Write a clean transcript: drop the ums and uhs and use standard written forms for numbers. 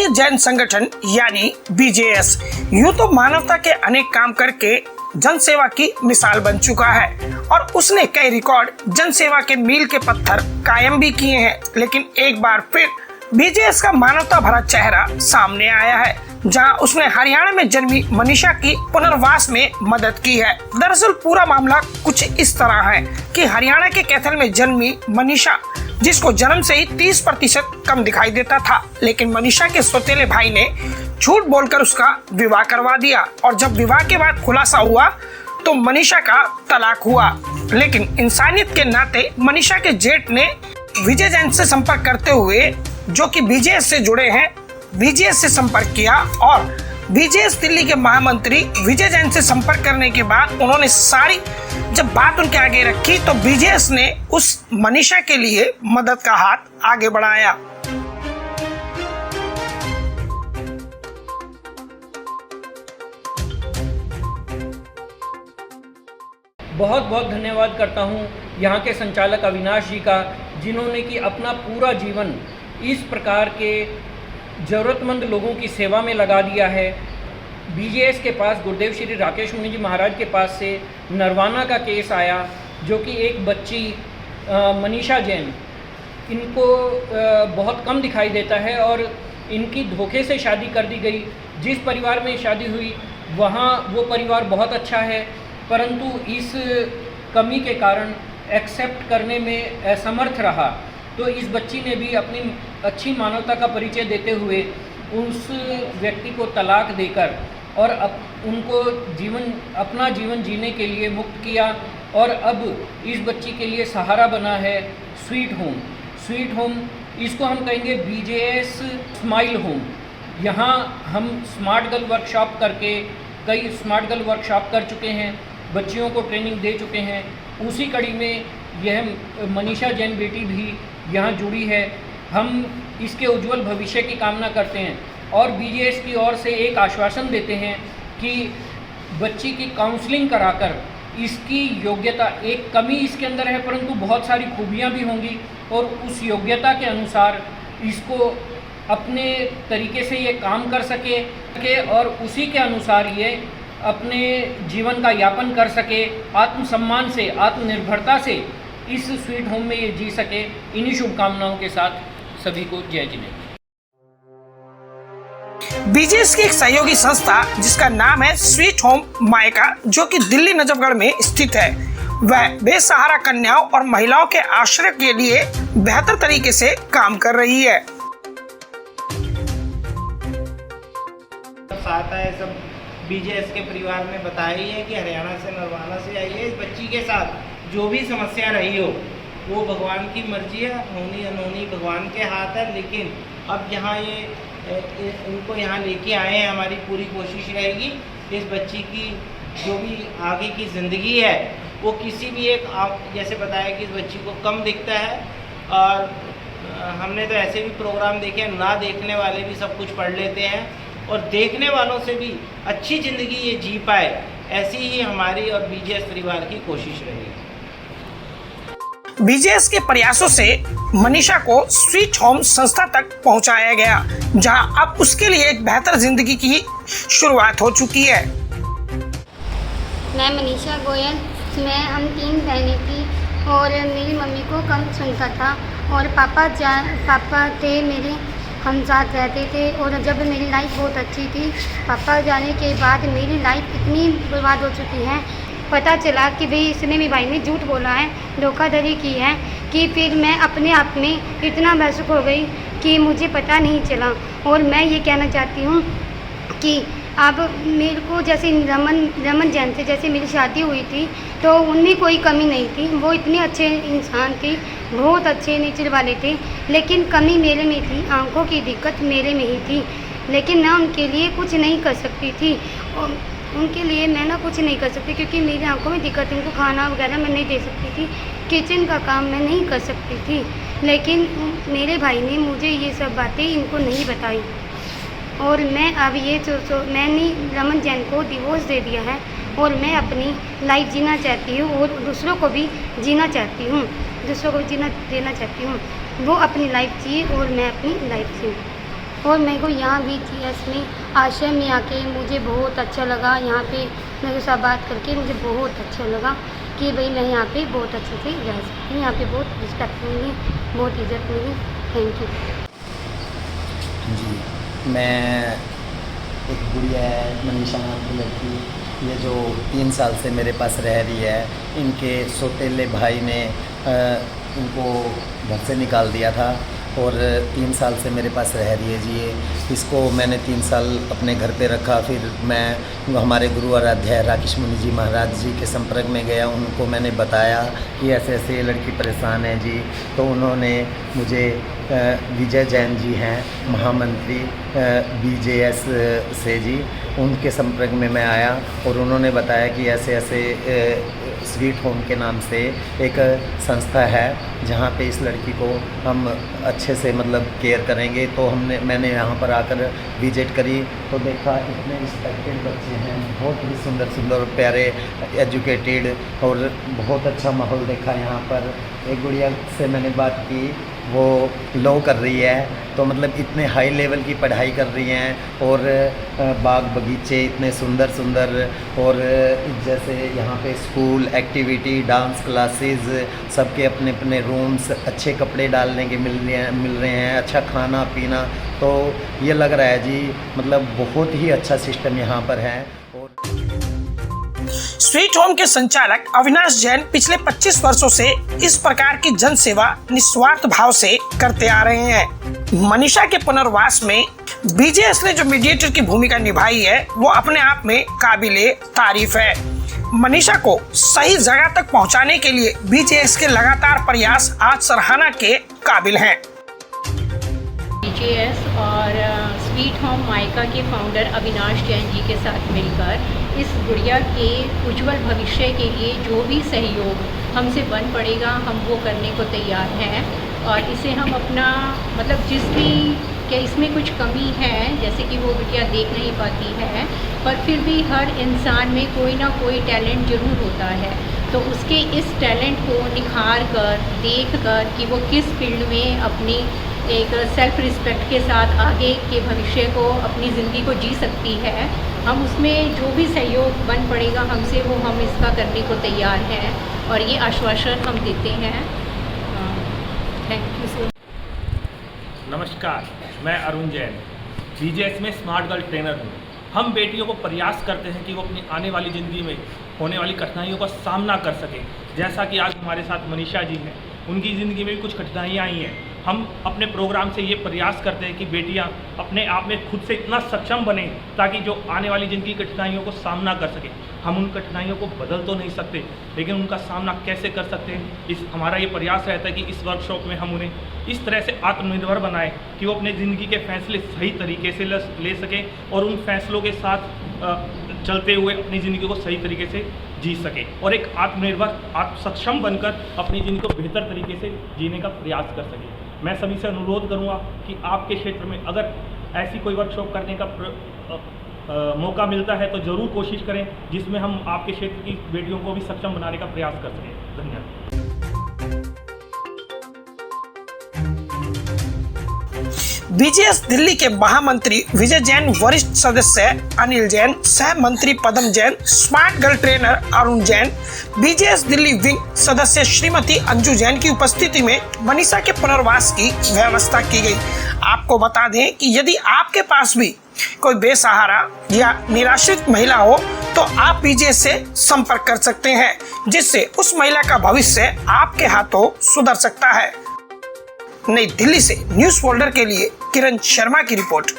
विजय जैन संगठन यानी बीजेएस यूं तो मानवता के अनेक काम करके जन सेवा की मिसाल बन चुका है और उसने कई रिकॉर्ड जन सेवा के मील के पत्थर कायम भी किए हैं। लेकिन एक बार फिर बीजेएस का मानवता भरा चेहरा सामने आया है, जहां उसने हरियाणा में जन्मी मनीषा की पुनर्वास में मदद की है। दरअसल पूरा मामला कुछ इस तरह है कि हरियाणा के कैथल में जन्मी मनीषा, जिसको जन्म से ही 30% कम दिखाई देता था, लेकिन मनीषा के सौतेले भाई ने झूठ बोलकर उसका विवाह करवा दिया और जब विवाह के बाद खुलासा हुआ तो मनीषा का तलाक हुआ। लेकिन इंसानियत के नाते मनीषा के जेठ ने विजय जैन से संपर्क करते हुए, जो कि बीजेएस से जुड़े हैं, बीजेएस से संपर्क किया और बीजेएस दिल्ली के महामंत्री विजय जैन से संपर्क करने के बाद उन्होंने सारी जब बात उनके आगे रखी तो बीजेएस ने उस मनीषा के लिए मदद का हाथ आगे बढ़ाया। बहुत बहुत धन्यवाद करता हूँ यहाँ के संचालक अविनाश जी का, जिन्होंने कि अपना पूरा जीवन इस प्रकार के ज़रूरतमंद लोगों की सेवा में लगा दिया है। बीजेएस के पास गुरुदेव श्री राकेश मुनि जी महाराज के पास से नरवाना का केस आया, जो कि एक बच्ची मनीषा जैन, इनको बहुत कम दिखाई देता है और इनकी धोखे से शादी कर दी गई। जिस परिवार में शादी हुई वहाँ वो परिवार बहुत अच्छा है, परंतु इस कमी के कारण एक्सेप्ट करने में असमर्थ रहा। तो इस बच्ची ने भी अपनी अच्छी मानवता का परिचय देते हुए उस व्यक्ति को तलाक देकर और उनको अपना जीवन जीने के लिए मुक्त किया और अब इस बच्ची के लिए सहारा बना है स्वीट होम। इसको हम कहेंगे बीजेएस स्माइल होम। यहाँ हम स्मार्ट गर्ल वर्कशॉप करके कई स्मार्ट गर्ल वर्कशॉप कर चुके हैं, बच्चियों को ट्रेनिंग दे चुके हैं। उसी कड़ी में यह मनीषा जैन बेटी भी यहाँ जुड़ी है। हम इसके उज्जवल भविष्य की कामना करते हैं और बीजेएस की ओर से एक आश्वासन देते हैं कि बच्ची की काउंसलिंग कराकर इसकी योग्यता, एक कमी इसके अंदर है परंतु बहुत सारी खूबियाँ भी होंगी और उस योग्यता के अनुसार इसको अपने तरीके से ये काम कर सके और उसी के अनुसार ये अपने जीवन का यापन कर सके, आत्मसम्मान से, आत्मनिर्भरता से इस स्वीट होम में ये जी सके। इन्हीं शुभकामनाओं के साथ सभी को जय जिनेन्द्र। बीजेएस की एक सहयोगी संस्था जिसका नाम है स्वीट होम मायका, जो कि दिल्ली नजफगढ़ में स्थित है, वह बेसहारा कन्याओं और महिलाओं के आश्रय के लिए बेहतर तरीके से काम कर रही है। आता है सब बीजेएस के परिवार में बताया ही है कि हरियाणा से नरवाना से आई है। इस बच्ची के साथ जो भी समस्या रही हो वो भगवान की मर्जी है, होनी अनहोनी भगवान के हाथ है। लेकिन अब यहाँ इनको यहाँ लेके आए हैं, हमारी पूरी कोशिश रहेगी इस बच्ची की जो भी आगे की ज़िंदगी है वो किसी भी एक, आप जैसे बताया कि इस बच्ची को कम दिखता है और हमने तो ऐसे भी प्रोग्राम देखे हैं, ना देखने वाले भी सब कुछ पढ़ लेते हैं और देखने वालों से भी अच्छी ज़िंदगी ये जी पाए, ऐसी ही हमारी और बीजेएस परिवार की कोशिश रहेगी। बीजेएस के प्रयासों से मनीषा को स्वीट होम संस्था तक पहुंचाया गया, जहां अब उसके लिए एक बेहतर जिंदगी की शुरुआत हो चुकी है। मैं मनीषा गोयल, हम 3 बहनें थी और मेरी मम्मी को कम सुनता था और पापा थे मेरे, हम साथ रहते थे और जब मेरी लाइफ बहुत अच्छी थी, पापा जाने के बाद मेरी लाइफ इतनी बर्बाद हो चुकी है। पता चला कि भाई इसने मेरे भाई ने झूठ बोला है, धोखाधड़ी की है, कि फिर मैं अपने आप में इतना महसूस हो गई कि मुझे पता नहीं चला। और मैं ये कहना चाहती हूँ कि अब मेरे को जैसे रमन जैन से जैसे मेरी शादी हुई थी तो उनमें कोई कमी नहीं थी, वो इतने अच्छे इंसान थी, बहुत अच्छे नेचर वाले थे, लेकिन कमी मेरे में थी, आंखों की दिक्कत मेरे में ही थी। लेकिन मैं उनके लिए कुछ नहीं कर सकती थी, उनके लिए मैं कुछ नहीं कर सकती क्योंकि मेरी आंखों में दिक्कत, उनको खाना वगैरह मैं नहीं दे सकती थी, किचन का काम मैं नहीं कर सकती थी। लेकिन मेरे भाई ने मुझे ये सब बातें इनको नहीं बताई और मैं अब ये मैंने रमन जैन को डिवोर्स दे दिया है और मैं अपनी लाइफ जीना चाहती हूँ और दूसरों को भी जीना चाहती हूँ, दूसरों को जीना देना चाहती हूँ। वो अपनी लाइफ जिए और मैं अपनी लाइफ जीऊँ। और मेरे को यहाँ BGS में आश्रम में आके मुझे बहुत अच्छा लगा। यहाँ पे मेरे साथ बात करके मुझे बहुत अच्छा लगा कि भाई मैं यहाँ पे बहुत अच्छे से रह सकती हूँ। यहाँ पे बहुत रिस्पेक्ट मिली, बहुत इज्जत मिली। थैंक यू जी। मैं एक गुड़िया है मनीषा नाम की लड़की, ये जो 3 साल से मेरे पास रह रही है। इनके सौतेले भाई ने इनको घर से निकाल दिया था और 3 साल से मेरे पास रह रही है जी। ये इसको मैंने 3 साल अपने घर पे रखा। फिर मैं हमारे गुरु आराध्य राकेश मुनि जी महाराज जी के संपर्क में गया। उनको मैंने बताया कि ऐसे ऐसे ये लड़की परेशान है जी। तो उन्होंने मुझे विजय जैन जी हैं महामंत्री BJS से जी, उनके संपर्क में मैं आया और उन्होंने बताया कि ऐसे ऐसे स्वीट होम के नाम से एक संस्था है जहाँ पे इस लड़की को हम अच्छे से मतलब केयर करेंगे। तो मैंने यहाँ पर आकर विजिट करी तो देखा इतने रिस्पेक्टेड बच्चे हैं, बहुत ही सुंदर सुंदर प्यारे एजुकेटेड और बहुत अच्छा माहौल देखा यहाँ पर। एक गुड़िया से मैंने बात की, वो लॉ कर रही है, तो मतलब इतने हाई लेवल की पढ़ाई कर रही हैं और बाग बगीचे इतने सुंदर सुंदर और जैसे यहाँ पे स्कूल एक्टिविटी डांस क्लासेस सबके अपने अपने रूम्स, अच्छे कपड़े डालने के मिल रहे हैं, अच्छा खाना पीना। तो ये लग रहा है जी मतलब बहुत ही अच्छा सिस्टम यहाँ पर है। और स्वीट होम के संचालक अविनाश जैन पिछले 25 वर्षों से इस प्रकार की जन सेवा निस्वार्थ भाव से करते आ रहे हैं। मनीषा के पुनर्वास में BJS ने जो मीडिएटर की भूमिका निभाई है वो अपने आप में काबिले तारीफ है। मनीषा को सही जगह तक पहुंचाने के लिए BJS के लगातार प्रयास आज सराहना के काबिल हैं। BJS और स्वीट होम मायका के फाउंडर अविनाश जैन जी के साथ मिलकर इस गुड़िया के उज्जवल भविष्य के लिए जो भी सहयोग हमसे बन पड़ेगा हम वो करने को तैयार हैं। और इसे हम अपना मतलब जिस भी क्या इसमें कुछ कमी है, जैसे कि वो बिटिया देख नहीं पाती है, पर फिर भी हर इंसान में कोई ना कोई टैलेंट ज़रूर होता है। तो उसके इस टैलेंट को निखार कर देख कर कि वो किस फील्ड में अपनी एक सेल्फ रिस्पेक्ट के साथ आगे के भविष्य को अपनी ज़िंदगी को जी सकती है, हम उसमें जो भी सहयोग बन पड़ेगा हमसे वो हम इसका करने को तैयार हैं और ये आश्वासन हम देते हैं। Thank you so. नमस्कार, मैं अरुण जैन BJS में स्मार्ट गर्ल ट्रेनर हूँ। हम बेटियों को प्रयास करते हैं कि वो अपनी आने वाली ज़िंदगी में होने वाली कठिनाइयों का सामना कर सकें। जैसा कि आज हमारे साथ मनीषा जी हैं, उनकी ज़िंदगी में भी कुछ कठिनाइयाँ आई हैं। हम अपने प्रोग्राम से ये प्रयास करते हैं कि बेटियां अपने आप में खुद से इतना सक्षम बने ताकि जो आने वाली ज़िंदगी की कठिनाइयों को सामना कर सकें। हम उन कठिनाइयों को बदल तो नहीं सकते, लेकिन उनका सामना कैसे कर सकते हैं, इस हमारा ये प्रयास रहता है कि इस वर्कशॉप में हम उन्हें इस तरह से आत्मनिर्भर बनाएं कि वो अपने ज़िंदगी के फैसले सही तरीके से ले सकें और उन फैसलों के साथ चलते हुए अपनी ज़िंदगी को सही तरीके से जी सके और एक आत्मनिर्भर आत्मसक्षम बनकर अपनी ज़िंदगी को बेहतर तरीके से जीने का प्रयास कर सके। मैं सभी से अनुरोध करूंगा कि आपके क्षेत्र में अगर ऐसी कोई वर्कशॉप करने का मौका मिलता है तो ज़रूर कोशिश करें जिसमें हम आपके क्षेत्र की बेटियों को भी सक्षम बनाने का प्रयास कर सकें। धन्यवाद। BJS दिल्ली के महामंत्री विजय जैन, वरिष्ठ सदस्य अनिल जैन, सह मंत्री Padam Jain, smart girl trainer Arun Jain, BJS Delhi wing सदस्य श्रीमती अंजू जैन की उपस्थिति में मनीषा के पुनर्वास की व्यवस्था की गई। आपको बता दें कि यदि आपके पास भी कोई बेसहारा या निराश्रित महिला हो तो आप BJS से संपर्क कर सकते हैं, जिससे उस महिला का भविष्य आपके हाथों सुधर सकता है। नई दिल्ली से न्यूज़ फोल्डर के लिए किरण शर्मा की रिपोर्ट।